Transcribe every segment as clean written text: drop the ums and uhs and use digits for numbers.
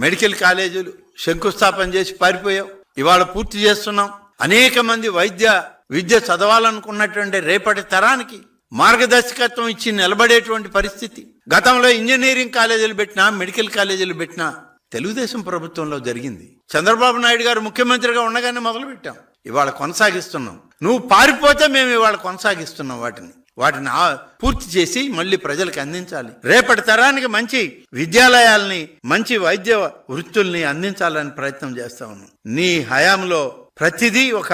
Medical కాలేజీలు శంకుస్థాపన చేసి పారిపోయావు. ఇవాళ పూర్తి చేస్తున్నాం. అనేక మంది విద్య చదవాలనుకున్నటువంటి రేపటి తరానికి మార్గదర్శకత్వం ఇచ్చి నిలబడేటువంటి పరిస్థితి గతంలో ఇంజనీరింగ్ కాలేజీలు పెట్టినా, మెడికల్ కాలేజీలు పెట్టినా తెలుగుదేశం ప్రభుత్వంలో జరిగింది. చంద్రబాబు నాయుడు గారు ముఖ్యమంత్రిగా ఉండగానే మొదలుపెట్టాం. ఇవాళ కొనసాగిస్తున్నాం. నువ్వు పారిపోతే మేము ఇవాళ కొనసాగిస్తున్నాం. వాటిని పూర్తి చేసి మళ్ళీ ప్రజలకు అందించాలి. రేపటి తరానికి మంచి విద్యాలయాల్ని, మంచి వైద్య వృత్తుల్ని అందించాలని ప్రయత్నం చేస్తా ఉన్నాం. నీ హయాంలో ప్రతిదీ ఒక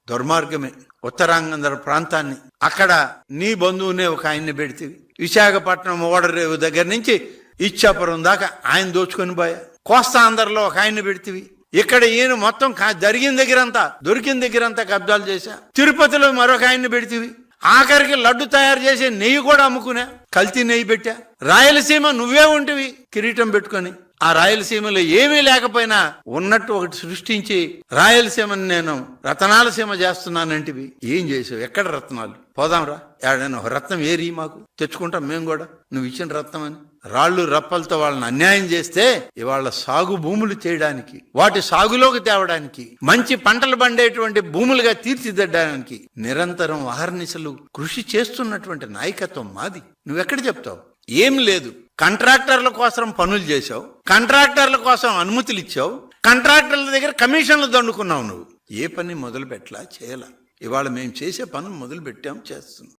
దుర్మార్గమే. ఉత్తరాంధ్ర ప్రాంతాన్ని, అక్కడ నీ బంధువునే ఒక ఆయన్ని పెడితివి. విశాఖపట్నం ఓడరేవు దగ్గర నుంచి ఇచ్చాపురం దాకా ఆయన దోచుకొని పోయా. కోస్తా ఆంధ్రలో ఒక ఆయన్ని పెడితివి. ఇక్కడ ఈయన మొత్తం దొరికిన దగ్గరంతా కబ్జాలు చేశా. తిరుపతిలో మరొక ఆయన్ని పెడితివి. ఆఖరికి లడ్డు తయారు చేసే నెయ్యి కూడా అమ్ముకున్నా, కల్తీ నెయ్యి పెట్టా. రాయలసీమ నువ్వే ఉంటివి కిరీటం పెట్టుకొని. ఆ రాయలసీమలో ఏమీ లేకపోయినా ఉన్నట్టు ఒకటి సృష్టించి రాయలసీమని నేను రతనాల సీమ చేస్తున్నానంటివి. ఏం చేసావు? ఎక్కడ రత్నాలు? పోదాంరా, ఏడైనా ఒక రత్నం ఏరి మాకు తెచ్చుకుంటాం మేము కూడా, నువ్వు ఇచ్చిన రత్నం అని. రాళ్ళు రప్పలతో వాళ్ళని అన్యాయం చేస్తే ఇవాళ సాగు భూములు చేయడానికి, వాటి సాగులోకి తేవడానికి, మంచి పంటలు పండేటువంటి భూములుగా తీర్చిదిద్దడానికి నిరంతరం అహర్నిశలు కృషి చేస్తున్నటువంటి నాయకత్వం మాది. నువ్వెక్కడ చెప్తావు? ఏం లేదు. కాంట్రాక్టర్ల కోసం పనులు చేశావు, కాంట్రాక్టర్ల కోసం అనుమతులు ఇచ్చావు, కాంట్రాక్టర్ల దగ్గర కమిషన్లు దండుకున్నావు. నువ్వు ఏ పని మొదలు పెట్టలా, చేయలా. ఇవాళ మేము చేసే పనులు మొదలు పెట్టాం, చేస్తున్నాం.